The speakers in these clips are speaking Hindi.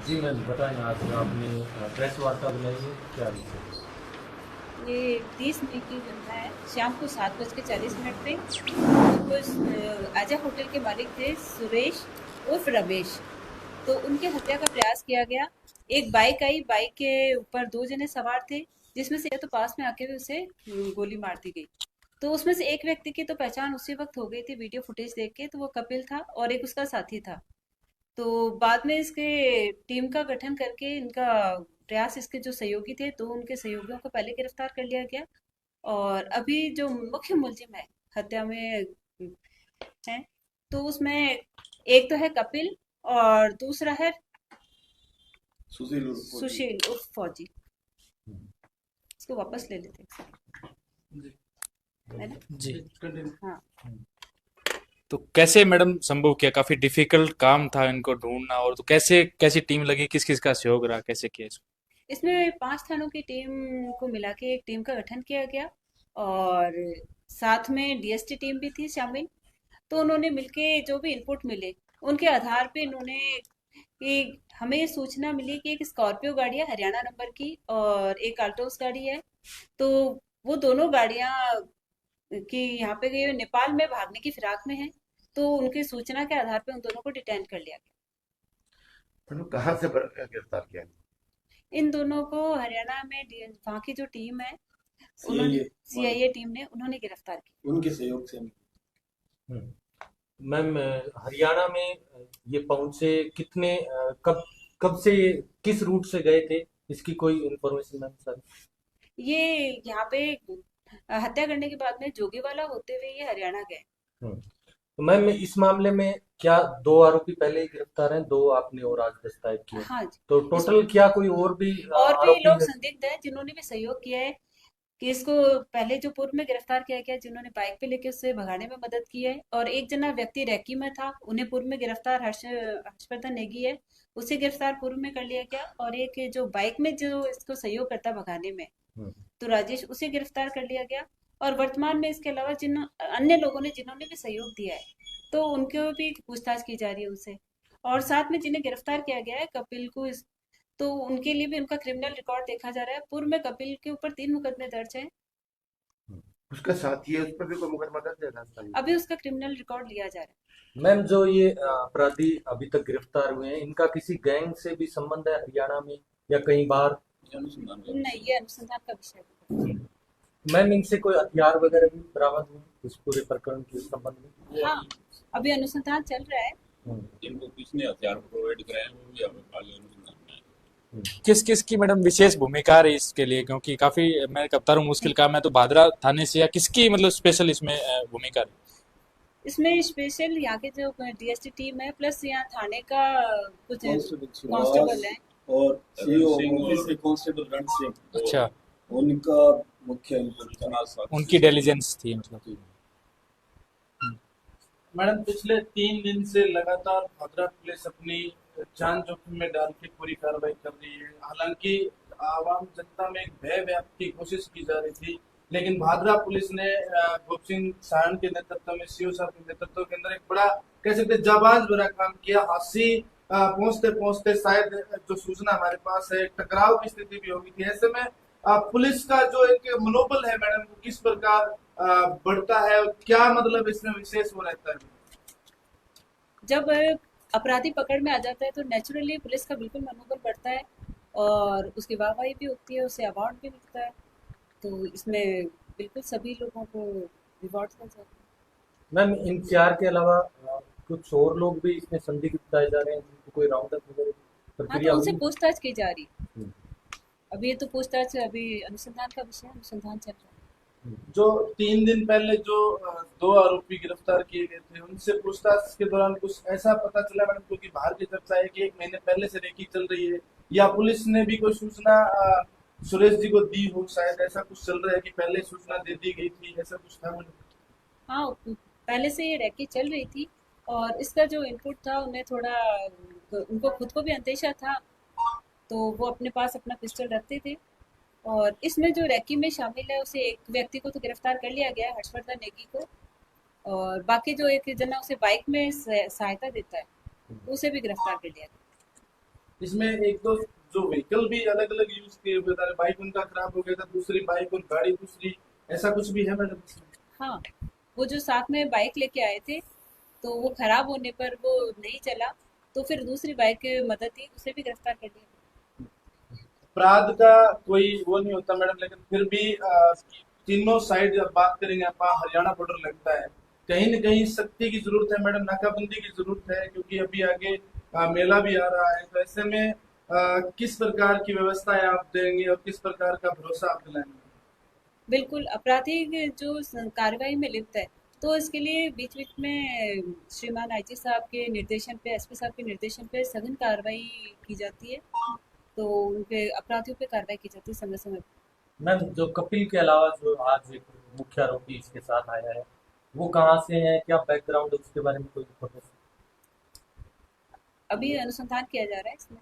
जी मैम, बताएं आज आपने प्रेस वार्ता बुलाई है, क्या विषय है? ये 30 मई की घटना है। शाम को 7:40 पे जो आजा होटल के मालिक थे सुरेश उर्फ रमेश, तो उनके हत्या का प्रयास किया गया। एक बाइक आई, बाइक के ऊपर दो जने सवार थे, जिसमें से एक तो पास में आके भी उसे गोली मार दी गई। तो उसमें से एक व्यक्ति की तो पहचान उसी वक्त हो गई थी वीडियो फुटेज देख के, तो वो कपिल था और एक उसका साथी था। तो बाद में इसके टीम का गठन करके इनका प्रयास, इसके जो सहयोगी थे तो उनके सहयोगियों को पहले गिरफ्तार कर लिया गया। और अभी जो मुख्य मुलजिम है हत्या में है, तो उसमें एक तो है कपिल और दूसरा है सुशील उर्फ फौजी। इसको वापस ले लेते हैं, है ना? जी। हाँ। तो कैसे मैडम संभव किया? काफी डिफिकल्ट काम था इनको ढूंढना, और तो कैसे कैसी टीम लगी, किस किस का सहयोग रहा, कैसे किया इसको? इसमें 5 थानों की टीम को मिला के एक टीम का गठन किया गया, और साथ में डीएसटी टीम भी थी शामिल। तो उन्होंने मिलके जो भी इनपुट मिले, उनके आधार पे इन्होंने कि हमें ये सूचना मिली कि एक स्कॉर्पियो गाड़ी है हरियाणा नंबर की और एक अल्टोस गाड़ी है। तो वो दोनों गाड़ियां कि यहाँ पे ये नेपाल में भागने की फिराक में है। तो उनकी सूचना के आधार पे उन दोनों को डिटेन कर लिया गया। तो कहाँ से गिरफ्तार किया? इन दोनों को हरियाणा में वहाँ की जो टीम है, उन्होंने सीआईए सीआईए टीम ने उन्होंने गिरफ्तार किया। उनके सहयोग से। मैम, हरियाणा में ये पहुंचे कितने, कब कब से ये किस रूट से गए थे, इसकी कोई इंफॉर्मेशन मैम सर? ये यहाँ पे हत्या करने के बाद में जोगीवाला होते हुए ये हरियाणा गए। तो मैम इस मामले में क्या दो आरोपी पहले ही गिरफ्तार हैं, दो आपने और आज दस्तावेज किए, हाँ जी। तो इस टोटल क्या कोई और भी और भी आरोपी लोग है? संदिग्ध है जिन्होंने भी सहयोग किया है, कि इसको पहले जो पूर्व में गिरफ्तार किया गया, जिन्होंने बाइक पे लेके उससे भगाने में मदद की है। और एक जना व्यक्ति रैकी में था, उन्हें पूर्व में गिरफ्तार हर्षवर्धन नेगी है, उसे गिरफ्तार पूर्व में कर लिया गया। और एक जो बाइक में जो इसको सहयोग करता भगाने में, हम्म, तो राजेश, उसे गिरफ्तार कर लिया गया। और वर्तमान में इसके अलावा जिन अन्य लोगों ने जिन्होंने भी सहयोग दिया है, तो उनको भी पूछताछ की जा रही है उनसे। और साथ में जिन्हें गिरफ्तार किया गया है कपिल को, तो उनके लिए भी उनका क्रिमिनल रिकॉर्ड देखा जा रहा है। पूर्व में कपिल के ऊपर 3 मुकदमे दर्ज हैं। उसका साथी है, उस पर भी कोई मुकदमा दर्ज है राजस्थान? अभी उसका क्रिमिनल रिकॉर्ड लिया जा रहा मैम जो ये अपराधी अभी तक गिरफ्तार हुए हैं, इनका किसी गैंग से भी संबंध है हरियाणा में या कहीं बाहर? है। नहीं, ये अनुसंधान का विषय है। मैम इनसे कोई हथियार वगैरह भी बरामद हुए इस पूरे प्रकरण के संबंध में? हाँ, अभी अनुसंधान चल रहा है। हम्म, जिनको किसने हथियार प्रोवाइड कराया वो भी हमें आगे अनुसंधान में है। किस किस की मैडम विशेष भूमिका रही इसके लिए? क्योंकि काफी मैं कप्तान हूँ, मुश्किल काम है, तो भादरा थाने से या किसकी मतलब स्पेशल इसमें भूमिका रही? इसमें स्पेशल यहाँ के जो डीएसटी टीम है, प्लस यहाँ थाने का कुछ कांस्टेबल कांस्टेबल सुभाष है। और सीओ सिंह ऑफिस और के कांस्टेबल रण सिंह, अच्छा, उनका मुख्य इनपुट था। जना साथ उनकी डेलीजेंस थी मतलब। मैडम, पिछले 3 दिन से लगातार भादरा पुलिस अपनी जान जोखिम में डाल के पूरी कार्रवाई कर रही है। हालांकि आवाम जनता में एक भय व्याप्ति की कोशिश की जा रही थी, लेकिन भादरा पुलिस ने गोप सिंह साहन के नेतृत्व में, सीओ साहब के नेतृत्व के अंदर एक बड़ा, कह सकते हैं, जाबाज भरा काम किया। हादसी पहुंचते पहुंचते शायद जो सूचना हमारे पास है, टकराव की स्थिति भी होगी थी। ऐसे में पुलिस का जो एक मनोबल है मैडम, वो किस प्रकार बढ़ता है और क्या मतलब इसमें विशेष वो रहता है? जब अपराधी पकड़ में आ जाता है तो नेचुरली पुलिस का बिल्कुल मनोबल बढ़ता है, और उसकी वाहवाही भी होती है, उसे अवार्ड भी मिलता है। तो इसमें बिल्कुल सभी लोगों को रिवॉर्ड मिल जाता है। मैम इन चार के अलावा कुछ और लोग भी इसमें संदिग्ध बताए जा रहे हैं, जिनको कोई राउंड अप वगैरह की हाँ, तो प्रक्रिया उनसे हुई? पूछताछ की जा रही है। हम्म, अभी ये तो पूछताछ, अभी अनुसंधान का विषय है, अनुसंधान चल रहा है। जो 3 दिन पहले जो दो आरोपी गिरफ्तार किए गए थे, उनसे पूछताछ के दौरान कुछ ऐसा पता चला मैडम, क्योंकि बाहर की चर्चा है कि 1 महीने पहले से रेकी चल रही है, या पुलिस ने भी कोई सूचना सुरेश जी को दी हो, शायद ऐसा कुछ चल रहा है कि पहले सूचना दे दी गई थी, ऐसा कुछ था मैडम? हाँ, पहले से ये रैकी चल रही थी, और इसका जो इनपुट था उन्हें थोड़ा, उनको खुद को भी अंदेशा था, तो वो अपने पास अपना पिस्टल रखते थे। और इसमें जो रैकी में शामिल है, उसे एक व्यक्ति को तो गिरफ्तार कर लिया गया है, हर्षवर्धन नेगी को। और बाकी जो एक जना उसे बाइक में सहायता देता है, उसे भी गिरफ्तार कर लिया गया। इसमें एक दो जो व्हीकल भी अलग अलग यूज किए हुए थे, बाइक उनका खराब हो गया था, दूसरी बाइक और गाड़ी दूसरी, ऐसा कुछ भी है मैडम इसमें? हाँ, वो जो साथ में बाइक लेके आए थे, तो वो खराब होने पर वो नहीं चला, तो फिर दूसरी बाइक की मदद दी, उसे भी गिरफ्तार कर लिया। अपराध का कोई वो नहीं होता मैडम, लेकिन फिर भी तीनों साइड जब बात करेंगे, आप हरियाणा बॉर्डर लगता है, कहीं न कहीं सख्ती की जरूरत है मैडम, नाकाबंदी की जरूरत है, क्योंकि अभी आगे मेला भी आ रहा है। तो ऐसे में किस प्रकार की व्यवस्थाएं आप देंगे और किस प्रकार का भरोसा आप दिलाएंगे? बिल्कुल, अपराधी के जो कार्रवाई में लिप्त है, तो इसके लिए बीच बीच में श्रीमान आईजी साहब के निर्देशन पे, एसपी साहब के निर्देशन पे सघन कार्रवाई की जाती है, तो उनपे अपराधियों पे कार्रवाई की जाती है समय समय पर। मैम, जो कपिल के अलावा जो आज एक मुख्य आरोपी इसके साथ आया है, वो कहाँ से है, क्या बैकग्राउंड है, उसके बारे में कोई इन्फॉर्मेशन? अभी अनुसंधान किया जा रहा है इसमें।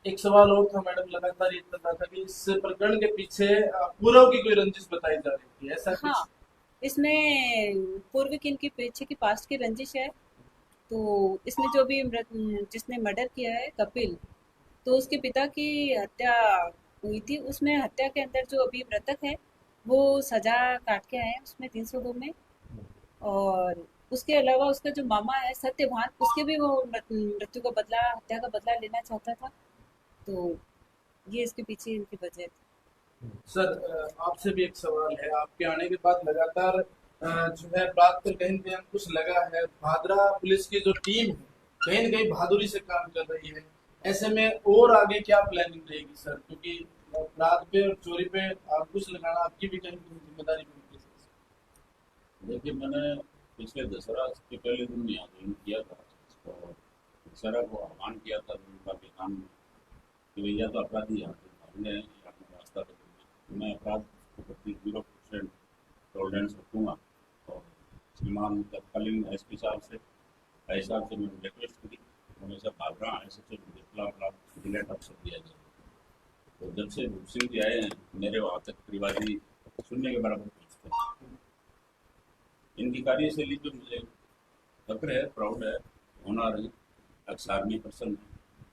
एक सवाल और था मैडम, लगातार ये चल रहा था कि इस प्रकरण के पीछे पूर्व की कोई रंजिश बताई जा रही थी, ऐसा हाँ, कुछ? इसमें पूर्व की इनकी पीछे की पास्ट की रंजिश है, तो इसमें जो भी जिसने मर्डर किया है कपिल, तो उसके पिता की हत्या हुई थी, उसमें हत्या के अंदर जो अभी मृतक है, वो सजा काट के आए हैं उसमें 302 में। और उसके अलावा उसका जो मामा है सत्यभान, उसके भी वो मृत्यु का बदला, हत्या का बदला लेना चाहता था, तो ये इसके पीछे इनकी वजह थी। सर, आपसे भी एक सवाल है। आपके आने के बाद लगातार जो है बात पर कहीं न कहीं अंकुश लगा है, भादरा पुलिस की जो टीम है कहीं न कहीं बहादुरी से काम कर रही है। ऐसे में और आगे क्या प्लानिंग रहेगी सर, क्योंकि अपराध पे और चोरी पे अंकुश लगाना आपकी भी कहीं न कहीं जिम्मेदारी बनती है। देखिए, मैंने पिछले दशहरा के पहले दिन यहाँ ज्वाइन किया था और दशहरा को आह्वान किया था उनका बिहान कि भैया तो अपराधी यहाँ से भागने हैं, या अपना रास्ता बदलना। मैं अपराध के प्रति 0% टॉलरेंस रखूँगा और श्रीमान तत्कालीन एसपी साहब से, आई साहब से मैंने रिक्वेस्ट करी, हमेशा भाग रहा है, ऐसे तो खिलाफ डिलेट अफसर दिया जाए। तो जब से भूप सिंह जी आए हैं, मेरे वहाँ तक परिवादी सुनने के बराबर पहुँचते हैं। इनकी कार्यशैली जो मुझे फक्र है, प्राउड है, ऑनर है, एक्स आर्मी पर्सन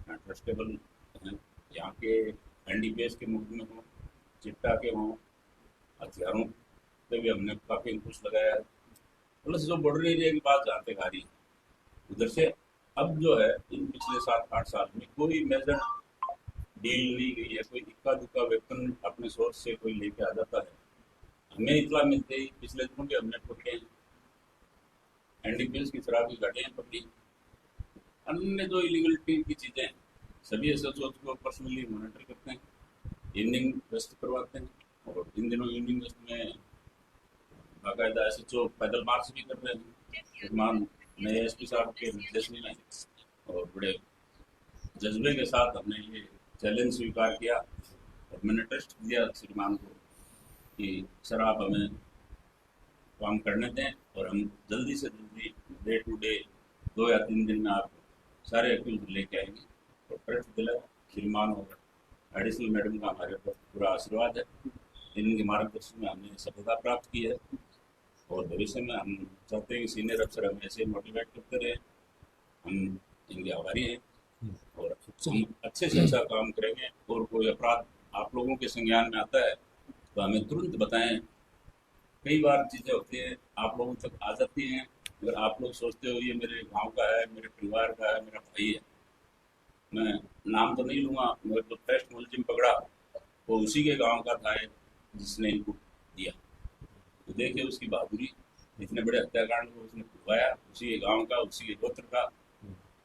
है, ट्रस्टेबल हैं। यहाँ के एनडीपीएस के मुल्क में हों, चिट्टा के हों, हथियारों पे भी हमने काफ़ी अंकुश लगाया है। प्लस जो बॉर्डर एरिया की बात जहाँ तक आ रही है, उधर से अब जो है इन पिछले 7-8 साल में कोई मेजर डील नहीं गई है। कोई इक्का दुक्का वेपन अपने सोर्स से कोई लेके आ जाता है, हमें इतला मिलते ही पिछले दिनों के हमने पकड़े हैं, एनडीपीएस की शराब की गाड़ियाँ पकड़ी, अन्य जो इलीगलिटी की चीज़ें हैं सभी एसएचओ को पर्सनली मॉनिटर करते हैं, इवनिंग गश्त करवाते हैं। और इन दिनों इवनिंग गश्त में बाकायदा एसएचओ पैदल मार्च भी कर रहे हैं श्रीमान नए एसपी साहब के निर्देश में। और बड़े जज्बे के साथ हमने ये चैलेंज स्वीकार किया और मैंने ट्रस्ट दिया श्रीमान को कि सर आप हमें काम करने दें और हम जल्दी से जल्दी डे टू डे 2 या 3 दिन में आप सारे एक्यूज लेके आएंगे। और ट्रस्ट दिला श्रीमान और एडिशनल मैडम का हमारे पर पूरा आशीर्वाद है। इनके मार्गदर्शन में हमने सफलता प्राप्त की है और भविष्य में हम चाहते हैं कि सीनियर अफसर हमें ऐसे मोटिवेट करते रहे। हम इनके आभारी हैं और हम अच्छे से अच्छा काम करेंगे। और कोई अपराध आप लोगों के संज्ञान में आता है तो हमें तुरंत बताएं। कई बार चीज़ें होती हैं आप लोगों तक आ जाती हैं, अगर आप लोग सोचते हो ये मेरे गांव का है, मेरे परिवार का है, मेरा भाई है, मैं नाम तो नहीं लूँगा, मगर जो फर्स्ट मुलजिम पकड़ा वो उसी के गांव का था जिसने इनपुट दिया। तो देखिए उसकी बहादुरी, इतने बड़े हत्याकांड को उसने खुलवाया, उसी के गांव का, उसी के गोत्र का।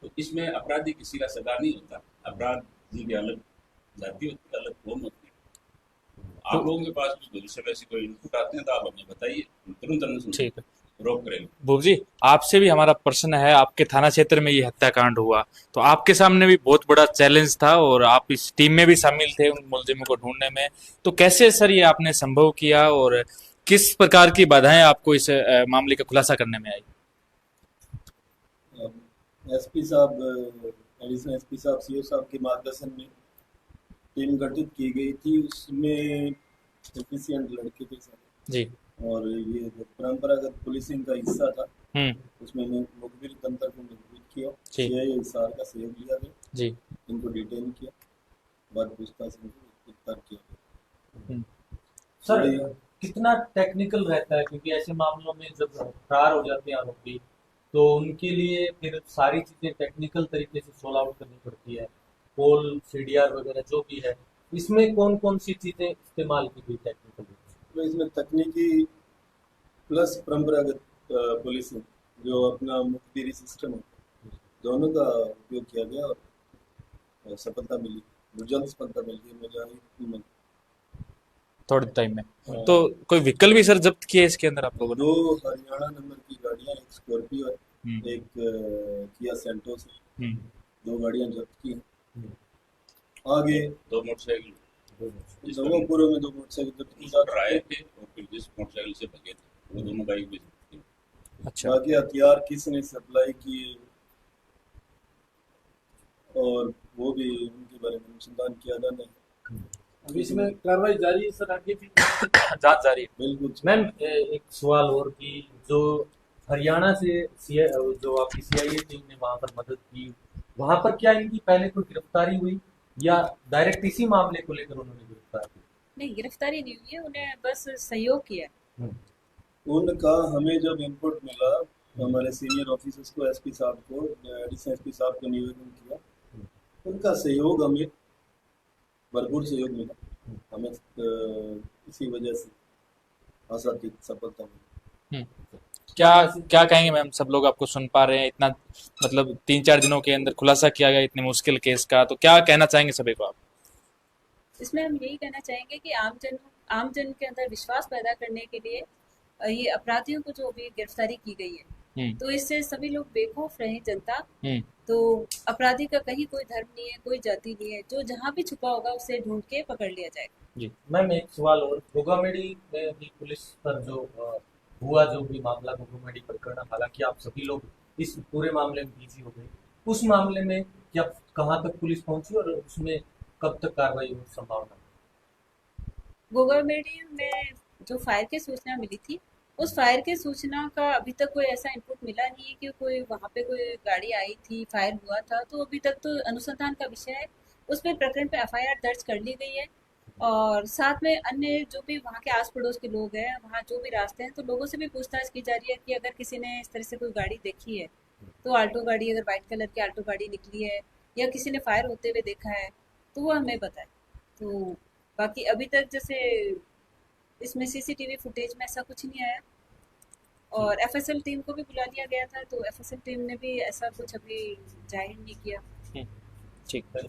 तो इसमें अपराधी किसी का सगा नहीं होता, अपराधी की अलग जाति होती है, अलग कौम होती है। आप लोगों के पास भी भविष्य में ऐसी कोई इनपुट आते हैं तो आप हमें बताइए, हम तुरंत अनुसंधान ठीक है रोक करेंगे। भूप जी, आपसे भी हमारा प्रश्न है। आपके थाना क्षेत्र में ये हत्याकांड हुआ तो आपके सामने भी बहुत बड़ा चैलेंज था और आप इस टीम में भी शामिल थे उन मुलजिमों को ढूंढने में, तो कैसे सर ये आपने संभव किया और किस प्रकार की बाधाएं आपको इस मामले का खुलासा करने में आई? एसपी साहब, एडिशनल एसपी साहब, सीओ साहब के मार्गदर्शन में टीम गठित की गई थी। उसमें एफिशिएंट लड़के थे सारे जी और ये परंपरागत पुलिसिंग का हिस्सा था। हम्म उसमें मुखबिर तंत्र को मजबूत किया, जी। सीआईए हिसार का सहयोग लिया गया। जी इनको डिटेन किया, बाद पूछताछ इनको गिरफ्तार किया गया। सर थोड़ी- कितना टेक्निकल रहता है, क्योंकि ऐसे मामलों में जब फरार हो जाते हैं आरोपी तो उनके लिए फिर सारी चीजें टेक्निकल तरीके से सोल्व आउट करनी पड़ती है, पोल सीडीआर वगैरह जो भी है, इसमें कौन कौन सी चीजें इस्तेमाल की गई टेक्निकल रूप से? तो इसमें तकनीकी प्लस परंपरागत पुलिसिंग जो अपना मुखबिरी सिस्टम है, दोनों का उपयोग किया गया और सफलता मिली, जल्द सफलता मिल गई। मुझे थोड़े टाइम में तो कोई व्हीकल भी सर जब्त किए इसके अंदर आप लोगों ने? 2 हरियाणा नंबर की गाड़ियां, एक स्कॉर्पियो है, हम्म, एक किया सेंटोस है, हम्म, 2 गाड़ियां जब्त की हैं। आगे 2 मोटरसाइकिल नवोपुर में 2 मोटरसाइकिल जब्त की। शूटर आए थे और फिर जिस मोटरसाइकिल से भगे थे वो दोनों बाइक भी जब्त की। अच्छा। बाकी हथियार किसने सप्लाई किए और वो भी उनके बारे में अनुसंधान किया जाना है। अभी इसमें कार्रवाई जारी है सर, आगे भी। जांच जारी है। बिल्कुल मैम एक सवाल और कि जो हरियाणा से जो आपकी सीआईए टीम ने वहां पर मदद की, वहां पर क्या इनकी पहले कोई गिरफ्तारी हुई या डायरेक्ट इसी मामले को लेकर उन्होंने गिरफ्तार की? नहीं, गिरफ्तारी नहीं हुई है, उन्हें बस सहयोग किया है। उनका हमें जब इनपुट मिला तो हमारे सीनियर ऑफिसर्स को, एसपी साहब को, एडिशनल एसपी साहब को निवेदन किया, उनका सहयोग हमें भरपूर सहयोग मिला। हमें इसी वजह से आशातीत सफलता मिली। क्या क्या कहेंगे मैम, सब लोग आपको सुन पा रहे हैं, इतना मतलब 3-4 दिनों के अंदर खुलासा किया गया इतने मुश्किल केस का, तो क्या कहना चाहेंगे सभी को आप? इसमें हम यही कहना चाहेंगे कि आमजन के अंदर विश्वास पैदा करने के लिए ये अपराधियों को जो अभी गिरफ्तारी की गई है, तो इससे सभी लोग बेखौफ रहे, जनता। हम्म, तो अपराधी का कहीं कोई धर्म नहीं है, कोई जाति नहीं है, जो जहाँ भी छुपा होगा उसे ढूंढ के पकड़ लिया जाएगा। जी। मैम एक सवाल और, गोगामेडी में भी पुलिस पर जो हुआ जो भी मामला गोगामेडी प्रकरण, हालांकि आप सभी लोग इस पूरे मामले में बिजी हो गए, उस मामले में क्या कहाँ तक पुलिस पहुंची और उसमें कब तक कार्रवाई हो संभावना? गोगामेडी में जो फायर की सूचना मिली थी, उस फायर की सूचना का अभी तक कोई ऐसा इनपुट मिला नहीं है कि कोई वहाँ पे कोई गाड़ी आई थी, फायर हुआ था। तो अभी तक तो अनुसंधान का विषय है, उस पे प्रकरण पे एफआईआर दर्ज कर ली गई है और साथ में अन्य जो भी वहाँ के आस पड़ोस के लोग हैं, वहाँ जो भी रास्ते हैं, तो लोगों से भी पूछताछ की जा रही है कि अगर किसी ने इस तरह से कोई गाड़ी देखी है, तो आल्टो गाड़ी, अगर वाइट कलर की आल्टो गाड़ी निकली है या किसी ने फायर होते हुए देखा है तो वो हमें बताए। तो बाकी अभी तक जैसे इसमें सीसीटीवी फुटेज में ऐसा कुछ नहीं आया और एफएसएल टीम को भी बुला लिया गया था, तो एफएसएल टीम ने भी ऐसा कुछ अभी जाहिर नहीं किया। ठीक। है